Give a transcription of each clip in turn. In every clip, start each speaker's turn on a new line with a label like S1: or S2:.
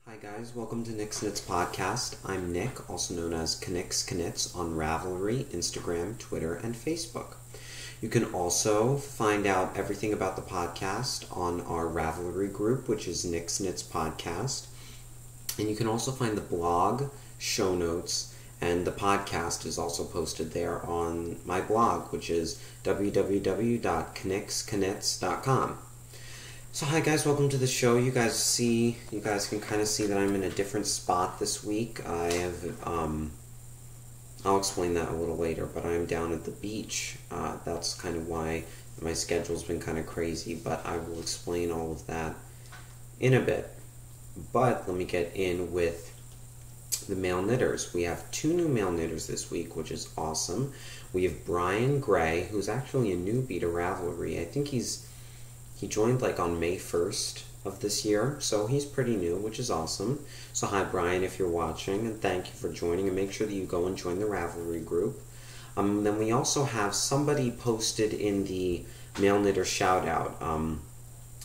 S1: Hi guys, welcome to Nick's Knits Podcast. I'm Nick, also known as Knick's Knits on Ravelry, Instagram, Twitter, and Facebook. You can also find out everything about the podcast on our Ravelry group, which is Nick's Knits Podcast. And you can also find the blog, show notes, and the podcast is also posted there on my blog, which is www.knicksknits.com. So hi guys, welcome to the show. You guys can kind of see that I'm in a different spot this week. I'll explain that a little later, but I'm down at the beach. That's kind of why my schedule's been kind of crazy, but I will explain all of that in a bit. But let me get in with the male knitters. We have 2 new male knitters this week, which is awesome. We have Brian Gray, who's actually a newbie to Ravelry. I think he joined like on May 1st of this year, so he's pretty new, which is awesome. So hi Brian, if you're watching, and thank you for joining, and make sure that you go and join the Ravelry group. Then we also have somebody posted in the male knitter shout out.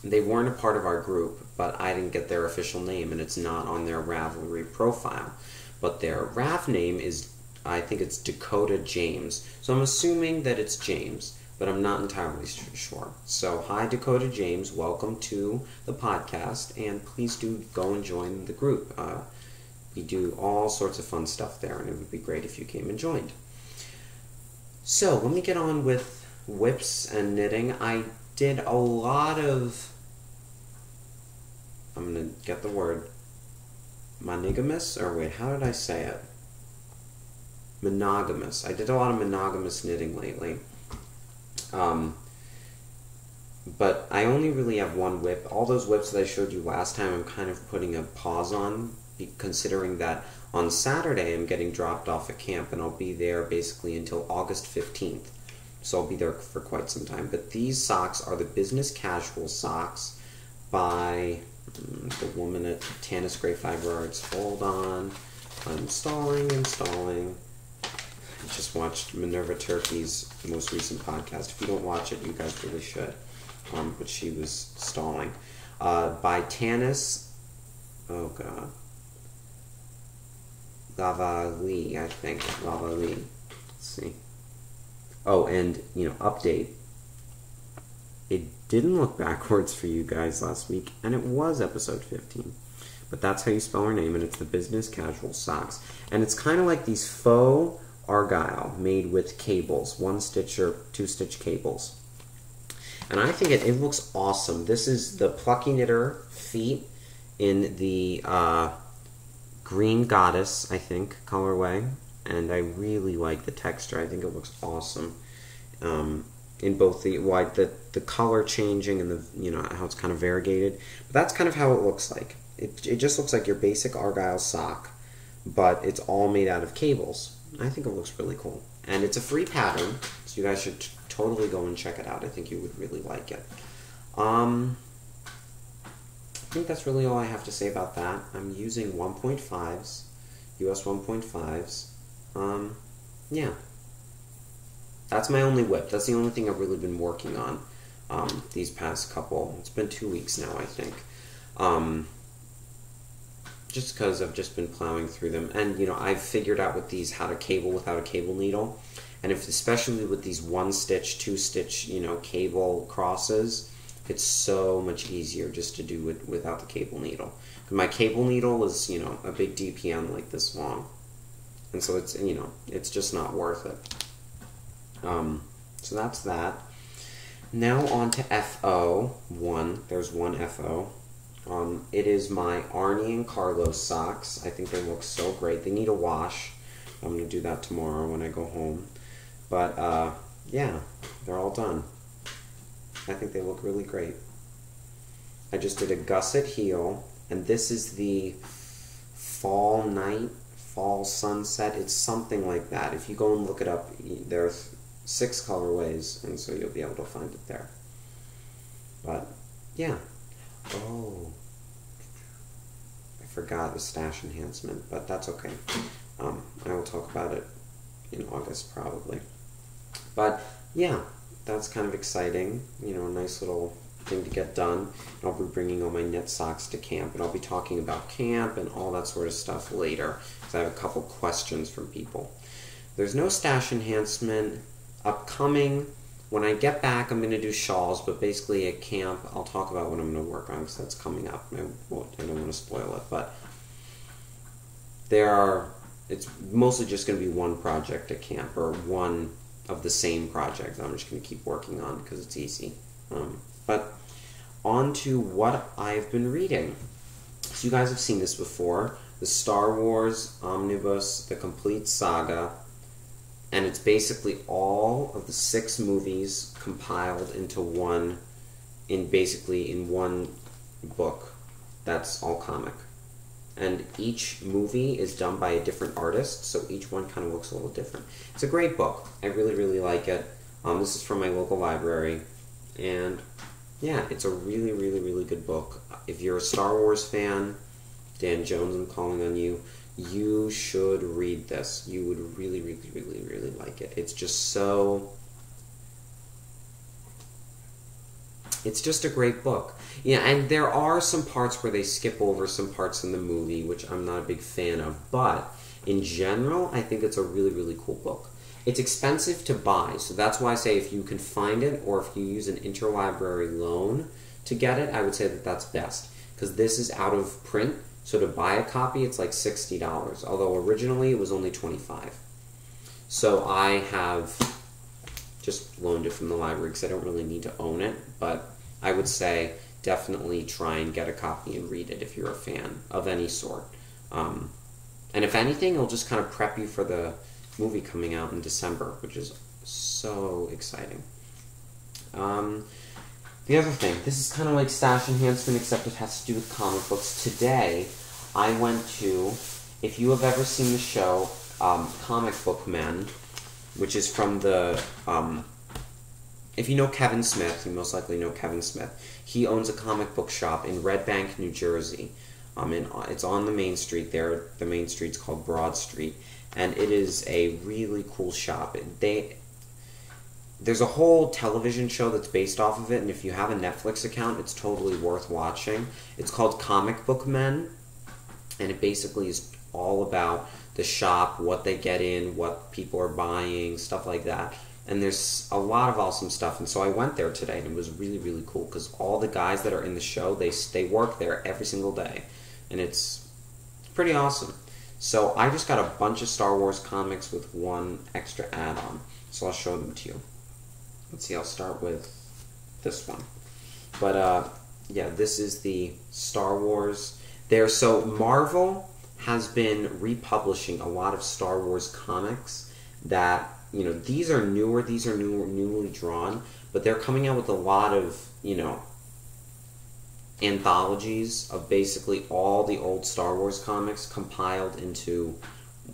S1: They weren't a part of our group, but I didn't get their official name, and it's not on their Ravelry profile. But their Rav name is, I think it's Dakota James. So I'm assuming that it's James, but I'm not entirely sure. So, hi Dakota James, welcome to the podcast, and please do go and join the group. We do all sorts of fun stuff there, and it would be great if you came and joined. So, let me get on with whips and knitting. I did a lot of, I'm going to get the word, monogamous, or wait, how did I say it? Monogamous. I did a lot of monogamous knitting lately. But I only really have one whip. All those whips that I showed you last time, I'm kind of putting a pause on, considering that on Saturday I'm getting dropped off at camp, and I'll be there basically until August 15th. So I'll be there for quite some time. But these socks are the business casual socks by the woman at Tanis Gray Fiber Arts. Hold on. I'm installing. I just watched Minerva Turkey's most recent podcast. If you don't watch it, you guys really should. But she was stalling. By Tanis, oh god. Lavali, I think. Lavali. Let's see. Oh, and, update. It didn't look backwards for you guys last week, and it was episode 15. But that's how you spell her name, and it's the business casual socks. And it's kind of like these faux argyle made with cables, 1-stitch or 2-stitch cables. And I think it looks awesome. This is the Plucky Knitter feet in the Green Goddess, I think, colorway. And I really like the texture. I think it looks awesome. In both the color changing and the how it's kind of variegated. But that's kind of how it looks like. It just looks like your basic argyle sock, but it's all made out of cables. I think it looks really cool. And it's a free pattern, so you guys should totally go and check it out. I think you would really like it. I think that's really all I have to say about that. I'm using 1.5s, US 1.5s. Yeah. That's my only whip. That's the only thing I've really been working on these past couple. It's been 2 weeks now, I think. Just because I've just been plowing through them. And, I've figured out with these how to cable without a cable needle. And especially with these 1-stitch, 2-stitch, cable crosses, it's so much easier just to do it without the cable needle. My cable needle is, a big DPM like this long. And so it's, it's just not worth it. So that's that. Now on to FO1. There's one FO. It is my Arnie and Carlos socks. I think they look so great. They need a wash. I'm going to do that tomorrow when I go home. But, yeah, they're all done. I think they look really great. I just did a gusset heel, and this is the fall night, fall sunset. It's something like that. If you go and look it up, there are 6 colorways, and so you'll be able to find it there. But, yeah. Oh, I forgot the stash enhancement, but that's okay. I will talk about it in August probably. But yeah, that's kind of exciting. A nice little thing to get done. And I'll be bringing all my knit socks to camp, and I'll be talking about camp and all that sort of stuff later, because I have a couple questions from people. There's no stash enhancement upcoming. When I get back, I'm going to do shawls, but basically at camp, I'll talk about what I'm going to work on, because that's coming up. I don't want to spoil it, but it's mostly just going to be one project at camp, or one of the same project I'm just going to keep working on because it's easy. But on to what I've been reading. So you guys have seen this before, the Star Wars Omnibus, the complete saga, and it's basically all of the 6 movies compiled into one, in one book that's all comic. And each movie is done by a different artist, so each one kind of looks a little different. It's a great book. I really, really like it. This is from my local library, and yeah, it's a really, really, really good book. If you're a Star Wars fan, Dan Jones, I'm calling on you, you should read this. You would really, really, really, really like it. It's just so... It's just a great book. Yeah, and there are some parts where they skip over some parts in the movie, which I'm not a big fan of, but in general, I think it's a really, really cool book. It's expensive to buy, so that's why I say if you can find it, or if you use an interlibrary loan to get it, I would say that that's best, because this is out of print, so to buy a copy, it's like $60, although originally it was only $25. So I have just loaned it from the library because I don't really need to own it, but I would say definitely try and get a copy and read it if you're a fan of any sort. And if anything, it'll just kind of prep you for the movie coming out in December, which is so exciting. The other thing, this is kind of like stash enhancement, except it has to do with comic books. Today, I went to, if you have ever seen the show, Comic Book Men, which is from the, if you know Kevin Smith, you most likely know Kevin Smith. He owns a comic book shop in Red Bank, New Jersey. It's on the main street there. The main street's called Broad Street, and it is a really cool shop. There's a whole television show that's based off of it, and if you have a Netflix account, it's totally worth watching. It's called Comic Book Men, and it basically is all about the shop, what they get in, what people are buying, stuff like that. And there's a lot of awesome stuff. And so I went there today, and it was really, really cool, because all the guys that are in the show, they work there every single day. And it's pretty awesome. So I just got a bunch of Star Wars comics with one extra add-on. So I'll show them to you. Let's see, I'll start with this one. But, yeah, this is the Star Wars there. So Marvel has been republishing a lot of Star Wars comics that, you know, these are newly drawn, but they're coming out with a lot of, you know, anthologies of basically all the old Star Wars comics compiled into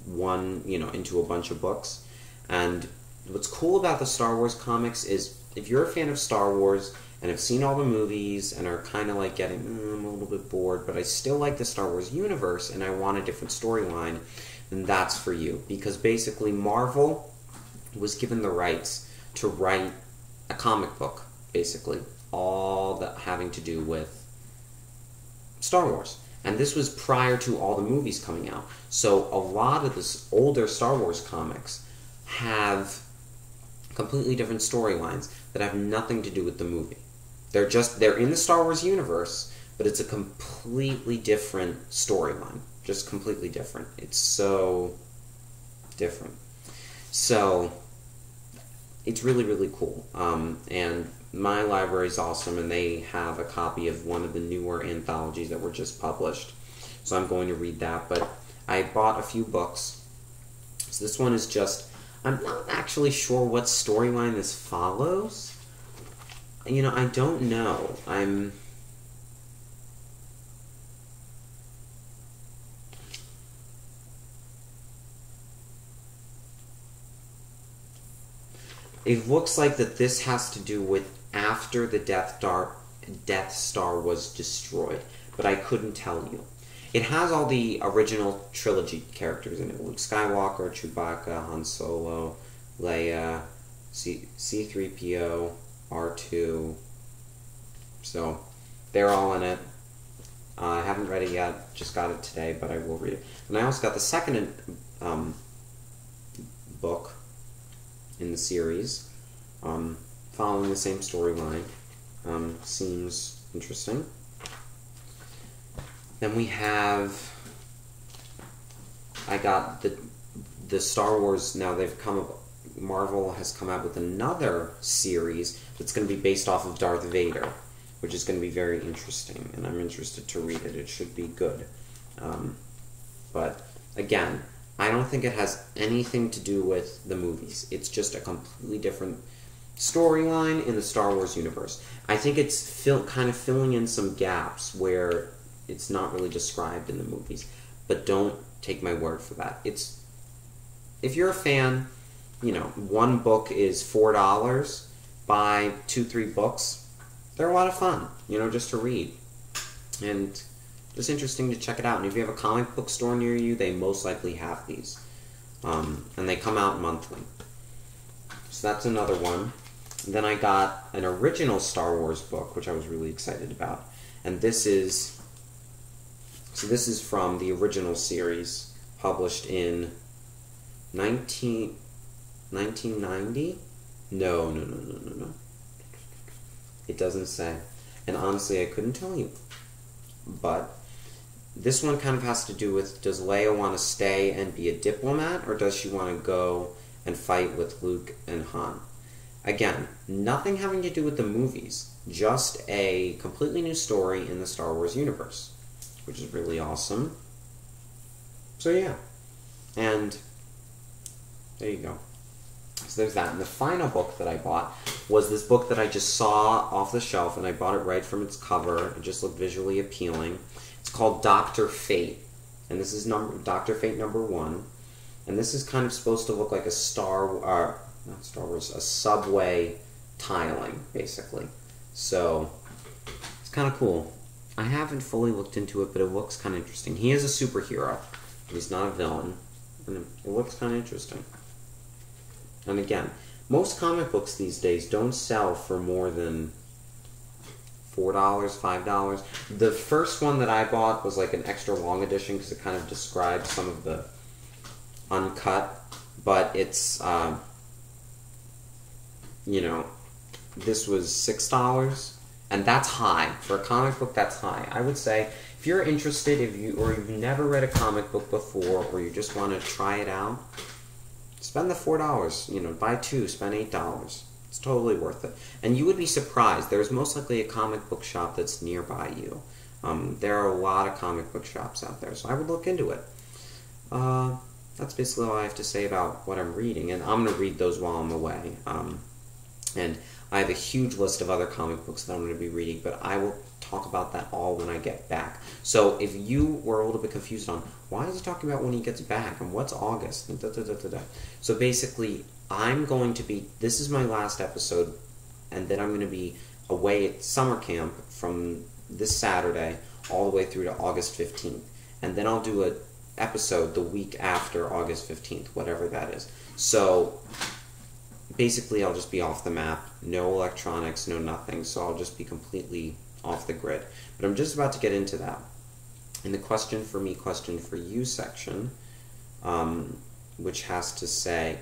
S1: one, you know, into a bunch of books. And what's cool about the Star Wars comics is if you're a fan of Star Wars and have seen all the movies and are kind of like getting, I'm a little bit bored, but I still like the Star Wars universe and I want a different storyline, then that's for you. Because basically Marvel was given the rights to write a comic book, basically, all that having to do with Star Wars. And this was prior to all the movies coming out. So a lot of the older Star Wars comics have completely different storylines that have nothing to do with the movie. They're in the Star Wars universe, but it's a completely different storyline. Just completely different. It's so different. So it's really, really cool. And my library is awesome, and they have a copy of one of the newer anthologies that were just published. So I'm going to read that. But I bought a few books. So this one is just, I'm not actually sure what storyline this follows. You know, I don't know. It looks like that this has to do with after the Death Star was destroyed, but I couldn't tell you. It has all the original trilogy characters in it. Luke Skywalker, Chewbacca, Han Solo, Leia, C-3PO, R2, So they're all in it. I haven't read it yet, just got it today, but I will read it. And I also got the second book in the series, following the same storyline. Seems interesting. Then we have, I got the Star Wars, now they've come up, Marvel has come out with another series that's going to be based off of Darth Vader, which is going to be very interesting, and I'm interested to read it. It should be good. But, again, I don't think it has anything to do with the movies. It's just a completely different storyline in the Star Wars universe. I think it's kind of filling in some gaps where it's not really described in the movies. But don't take my word for that. If you're a fan, you know, one book is $4, buy 2-3 books. They're a lot of fun, you know, just to read. And just interesting to check it out. And if you have a comic book store near you, they most likely have these. And they come out monthly. So that's another one. And then I got an original Star Wars book, which I was really excited about. And this is from the original series, published in 1990? No. It doesn't say. And honestly, I couldn't tell you. But this one kind of has to do with, does Leia want to stay and be a diplomat, or does she want to go and fight with Luke and Han? Again, nothing having to do with the movies. Just a completely new story in the Star Wars universe, which is really awesome. So yeah. And there you go. So there's that. And the final book that I bought was this book that I just saw off the shelf, and I bought it right from its cover. It just looked visually appealing. It's called Dr. Fate. And this is Dr. Fate #1. And this is kind of supposed to look like a a subway tiling, basically. So it's kind of cool. I haven't fully looked into it, but it looks kind of interesting. He is a superhero. He's not a villain. And it looks kind of interesting. And again, most comic books these days don't sell for more than $4, $5. The first one that I bought was like an extra long edition because it kind of described some of the uncut, but it's, you know, this was $6, and that's high. For a comic book, that's high. I would say, if you're interested, or you've never read a comic book before, or you just want to try it out, spend the $4. You know, buy 2, spend $8. It's totally worth it. And you would be surprised. There's most likely a comic book shop that's nearby you. There are a lot of comic book shops out there, so I would look into it. That's basically all I have to say about what I'm reading, and I'm going to read those while I'm away. And I have a huge list of other comic books that I'm going to be reading, but I will talk about that all when I get back. So if you were a little bit confused on why is he talking about when he gets back and what's August, and so basically I'm going to be, this is my last episode, and then I'm going to be away at summer camp from this Saturday all the way through to August 15th, and then I'll do an episode the week after August 15th, whatever that is. So basically I'll just be off the map, no electronics, no nothing, so I'll just be completely off the grid. But I'm just about to get into that. In the question for me, question for you section, which has to say,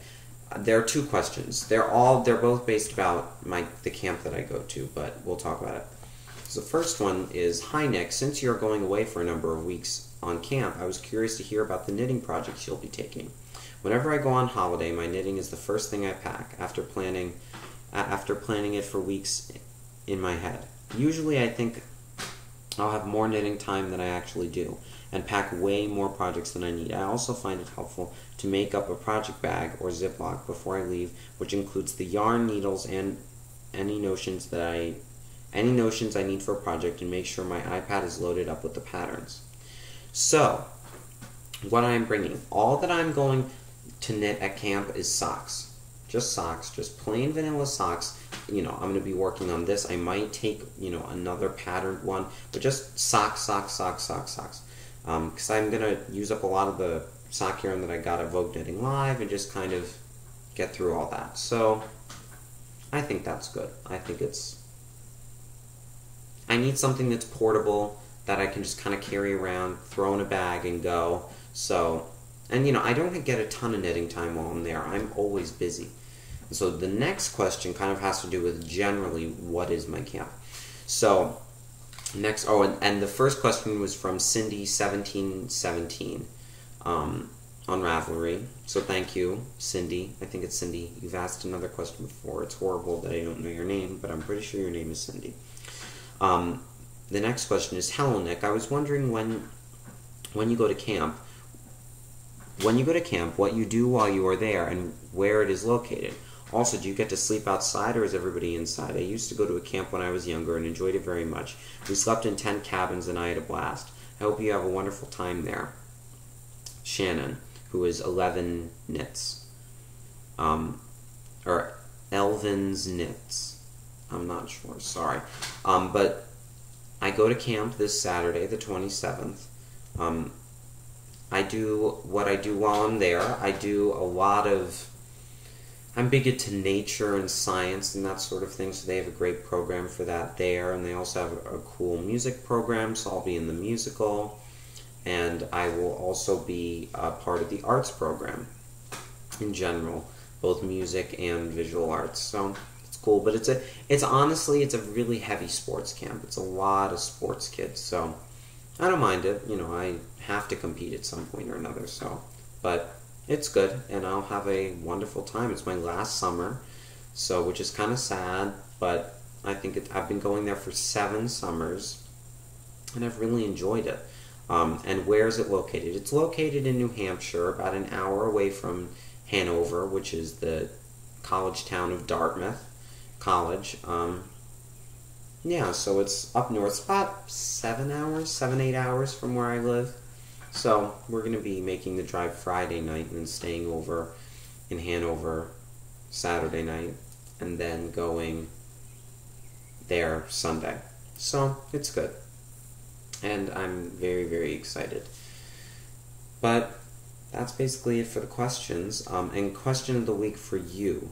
S1: there are 2 questions. They're both based about the camp that I go to, but we'll talk about it. So the first one is, hi Nick, since you're going away for a number of weeks on camp, I was curious to hear about the knitting projects you'll be taking. Whenever I go on holiday, my knitting is the first thing I pack, after planning it for weeks in my head. Usually I think I'll have more knitting time than I actually do, and pack way more projects than I need. I also find it helpful to make up a project bag or Ziploc before I leave, which includes the yarn, needles, and any notions I need for a project, and make sure my iPad is loaded up with the patterns. So, what I'm bringing, all that I'm going to knit at camp is socks. Just plain vanilla socks. You know, I'm going to be working on this. I might take, you know, another patterned one, but just socks. Because I'm going to use up a lot of the sock yarn that I got at Vogue Knitting Live and just kind of get through all that. So, I think that's good. I I need something that's portable that I can just kind of carry around, throw in a bag, and go. So, and I don't get a ton of knitting time while I'm there. I'm always busy. So the next question kind of has to do with generally what is my camp. So next, and the first question was from Cindy1717 on Ravelry. So thank you, Cindy. I think it's Cindy. You've asked another question before. It's horrible that I don't know your name, but I'm pretty sure your name is Cindy. The next question is, hello Nick. I was wondering when you go to camp, what you do while you are there and where it is located. Also, do you get to sleep outside or is everybody inside? I used to go to a camp when I was younger and enjoyed it very much. We slept in tent cabins and I had a blast. I hope you have a wonderful time there. Shannon, who is 11 Knits. Or Elvin's Knits. I'm not sure, sorry. But I go to camp this Saturday, the 27th. I do what I do while I'm there. I do a lot of... I'm big into nature and science and that sort of thing, so they have a great program for that there, and they also have a cool music program, so I'll be in the musical, and I will also be a part of the arts program in general, both music and visual arts, so it's cool. But it's honestly a really heavy sports camp. It's a lot of sports kids, so I don't mind it. I have to compete at some point or another, so, but it's good, and I'll have a wonderful time. It's my last summer, so which is kind of sad, but I think I've been going there for 7 summers, and I've really enjoyed it. And where is it located? It's located in New Hampshire, about an hour away from Hanover, which is the college town of Dartmouth College. Yeah, so it's up north. It's about 7, 8 hours from where I live. So we're going to be making the drive Friday night and then staying over in Hanover Saturday night and then going there Sunday. So it's good. And I'm very, very excited. But that's basically it for the questions. And question of the week for you.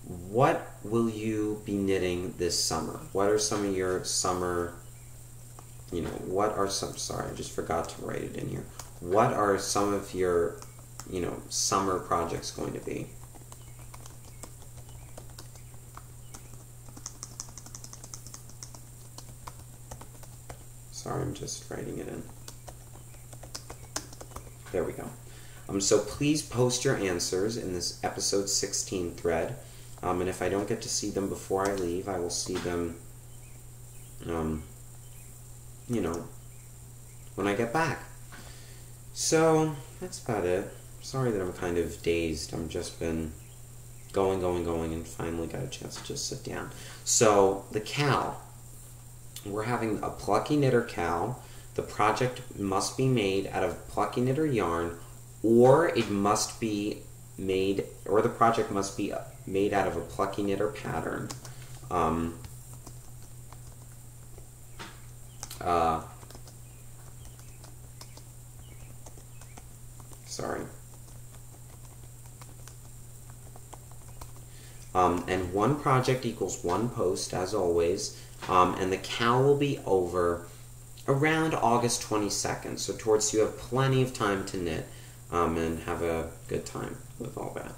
S1: What will you be knitting this summer? What are some of your summer... sorry, I just forgot to write it in here. What are some of your, summer projects going to be? Sorry, I'm just writing it in. There we go. So please post your answers in this episode 16 thread. And if I don't get to see them before I leave, I will see them, when I get back. So, that's about it. Sorry that I'm kind of dazed. I've just been going, and finally got a chance to just sit down. So, the cowl. We're having a Plucky Knitter cowl. The project must be made out of Plucky Knitter yarn, or it must be made, or the project must be made out of a Plucky Knitter pattern. Sorry. And one project equals one post, as always. And the cowl will be over around August 22nd. So you have plenty of time to knit and have a good time with all that.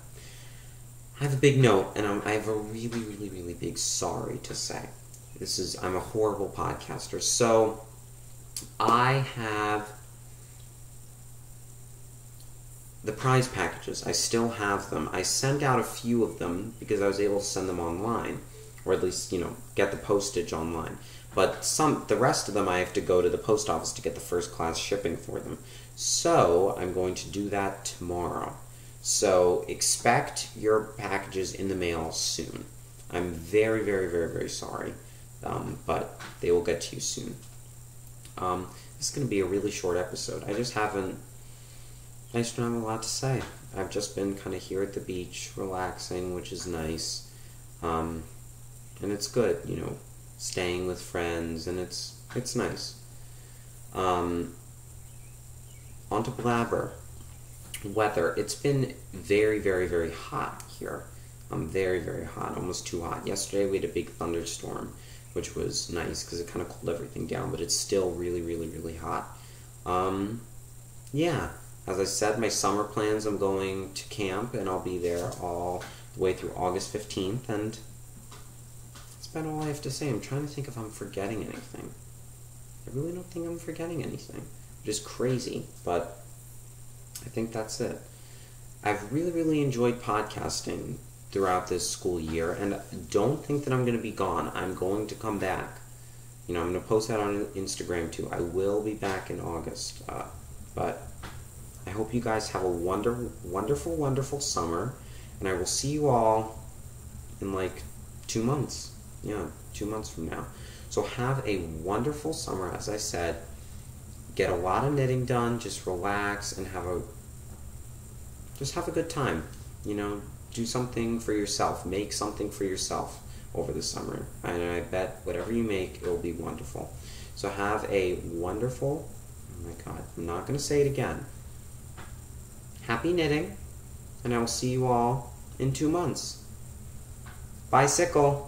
S1: I have a big note, and I have a really, really, really big sorry to say. I'm a horrible podcaster. So, I have the prize packages. I still have them. I sent out a few of them because I was able to send them online, or at least, get the postage online. But the rest of them I have to go to the post office to get the first class shipping for them. So, I'm going to do that tomorrow. So, expect your packages in the mail soon. I'm very, very, very, very sorry. But they will get to you soon. This is going to be a really short episode. I just don't have a lot to say. I've just been kind of here at the beach, relaxing, which is nice. And it's good, staying with friends, and it's nice. On to blabber. Weather. It's been very, very, very hot here. Very, very hot, almost too hot. Yesterday we had a big thunderstorm. which was nice because it kind of cooled everything down, but it's still really, really, really hot. Yeah, as I said, my summer plans, I'm going to camp, and I'll be there all the way through August 15th, and that's about all I have to say. I'm trying to think if I'm forgetting anything. I really don't think I'm forgetting anything, which is crazy, but I think that's it. I've really, really enjoyed podcasting throughout this school year, and don't think that I'm going to be gone. I'm going to come back. I'm going to post that on Instagram too. I will be back in August, but I hope you guys have a wonderful, wonderful summer, and I will see you all in like 2 months. Yeah, 2 months from now. So have a wonderful summer, as I said. Get a lot of knitting done, just relax and have a good time. Do something for yourself. Make something for yourself over the summer. And I bet whatever you make, it will be wonderful. So have a wonderful, oh my God, I'm not going to say it again. Happy knitting, and I will see you all in 2 months. Bicycle.